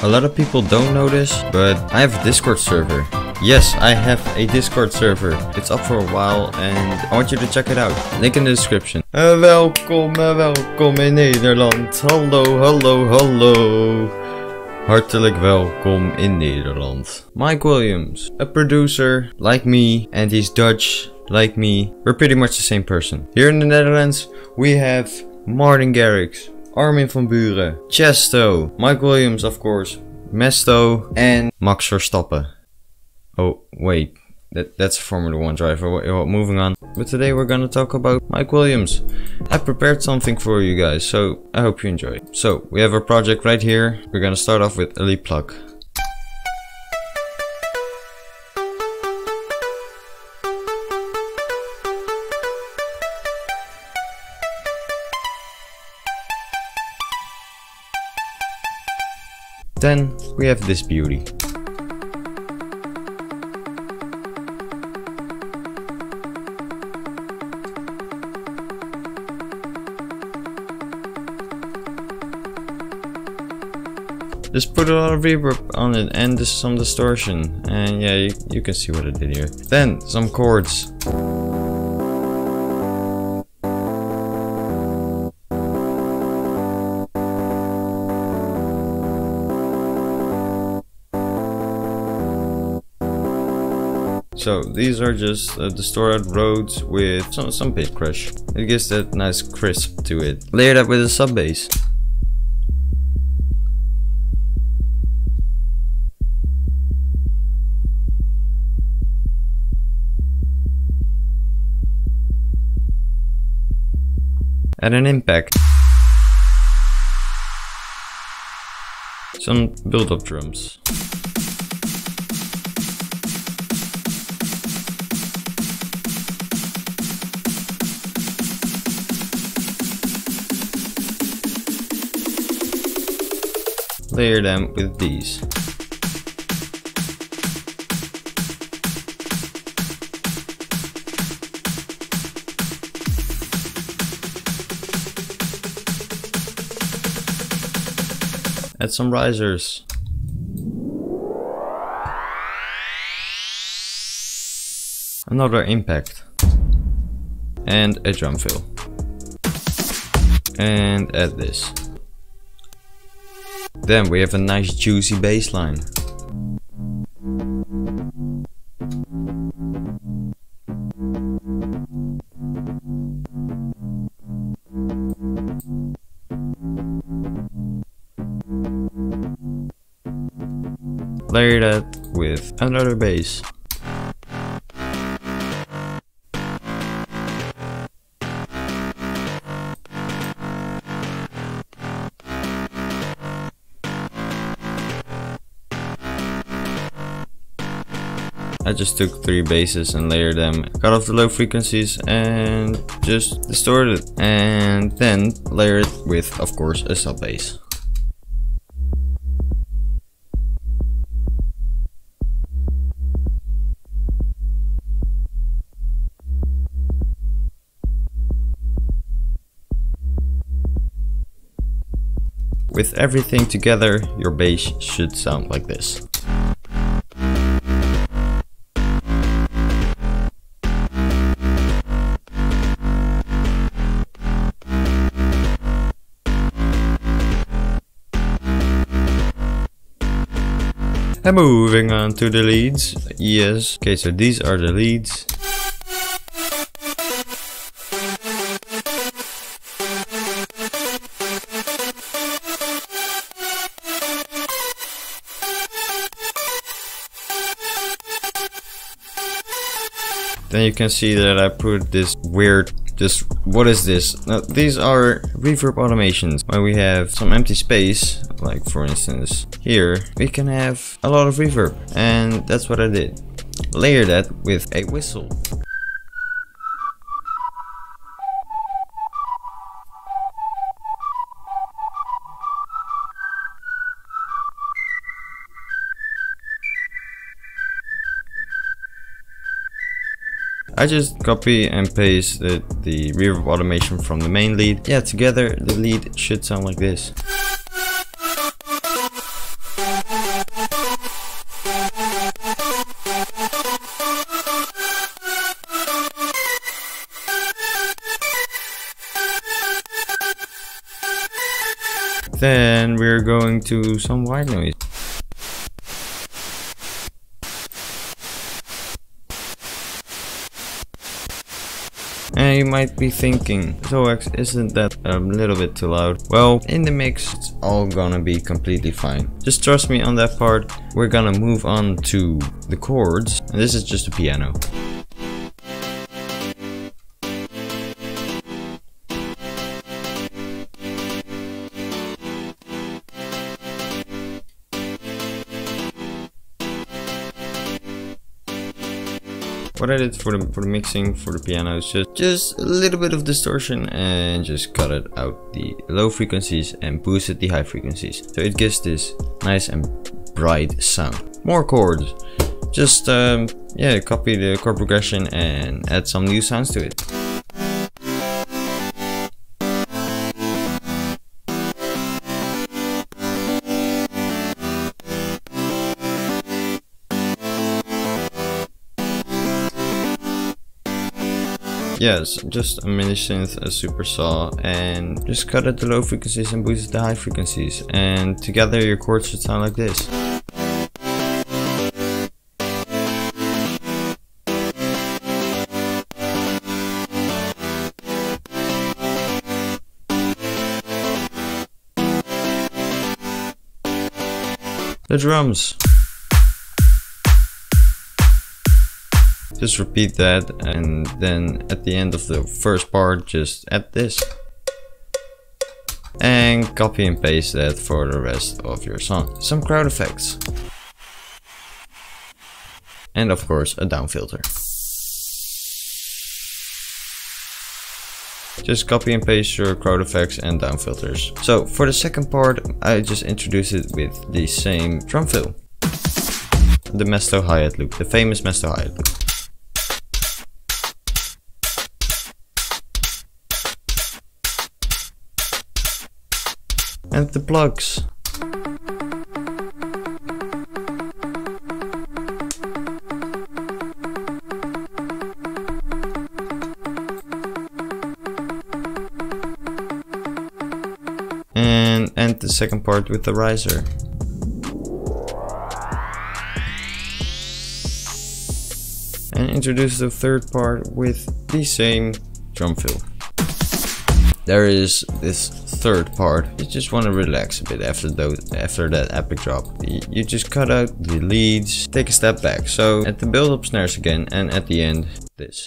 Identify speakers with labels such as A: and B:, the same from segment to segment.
A: A lot of people don't know this, but I have a Discord server. Yes, I have a Discord server. It's up for a while and I want you to check it out. Link in the description. Welkom in Nederland. Hallo, hallo, hallo. Hartelijk welkom in Nederland. Mike Williams, a producer like me, and he's Dutch like me. We're pretty much the same person. Here in the Netherlands, we have Martin Garrix, Armin van Buuren, Chesto, Mike Williams of course, Mesto, and Max Verstappen. Oh wait, that's a Formula 1 driver. Well, moving on. But today we're gonna talk about Mike Williams. I prepared something for you guys, so I hope you enjoy. So we have our project right here. We're gonna start off with Elite Plug. Then we have this beauty. Just put a lot of reverb on it and just some distortion, and yeah, you can see what I did here. Then some chords. So these are just distorted Rhodes with some pitch crush. It gives that nice crisp to it. Layer that with a sub bass. Add an impact. Some build-up drums. Layer them with these. Add some risers. Another impact. And a drum fill. And add this. Then we have a nice juicy bass line. Layer that with another bass. I just took 3 basses and layered them, cut off the low frequencies and just distorted it, and then layer it with, of course, a sub bass. With everything together, your bass should sound like this. And moving on to the leads. Yes. Okay, so these are the leads. Then you can see that I put this weird, what is this? Now, these are reverb automations. When we have some empty space, like for instance here, we can have a lot of reverb, and that's what I did. Layer that with a whistle. I just copy and paste the reverb automation from the main lead. Yeah, together the lead should sound like this. Then we're going to some white noise. And you might be thinking, Zoax, isn't that a little bit too loud? Well, in the mix, it's all gonna be completely fine. Just trust me on that part. We're gonna move on to the chords. And this is just a piano. What I did for the mixing for the piano is just a little bit of distortion and just cut it out the low frequencies and boosted the high frequencies. So it gives this nice and bright sound. More chords. Just yeah, copy the chord progression and add some new sounds to it. Yes, just a mini synth, a super saw, and just cut at the low frequencies and boost the high frequencies, and together your chords should sound like this. The drums. Just repeat that, and then at the end of the first part just add this. And copy and paste that for the rest of your song. Some crowd effects. And of course a down filter. Just copy and paste your crowd effects and down filters. So for the second part I just introduced it with the same drum fill. The Mesto hi-hat loop, the famous Mesto hi-hat loop. And the plugs. And end the second part with the riser. And introduce the third part with the same drum fill. There is this third part. You just want to relax a bit after that epic drop. You just cut out the leads, take a step back. So at the build-up snares again, and at the end this.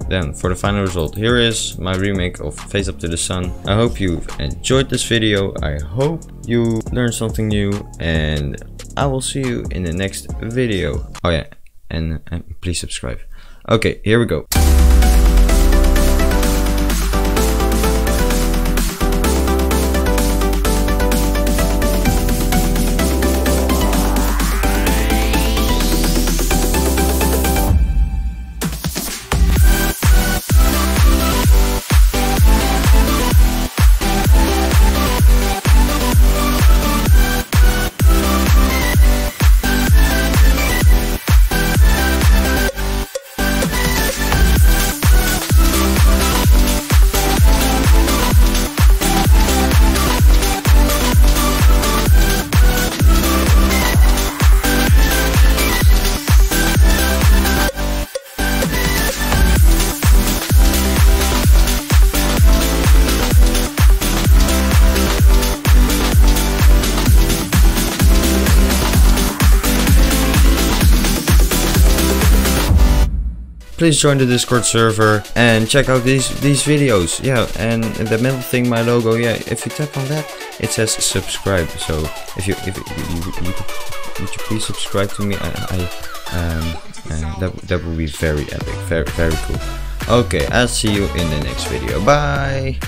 A: Then for the final result, here is my remake of Face Up to the Sun. I hope you've enjoyed this video. I hope you learned something new, and I will see you in the next video. Oh yeah, and please subscribe. Okay, here we go. Please join the Discord server and check out these videos. Yeah, and the middle thing, my logo. Yeah, if you tap on that, it says subscribe. So if you would you please subscribe to me? That would be very epic, very cool. Okay, I'll see you in the next video. Bye.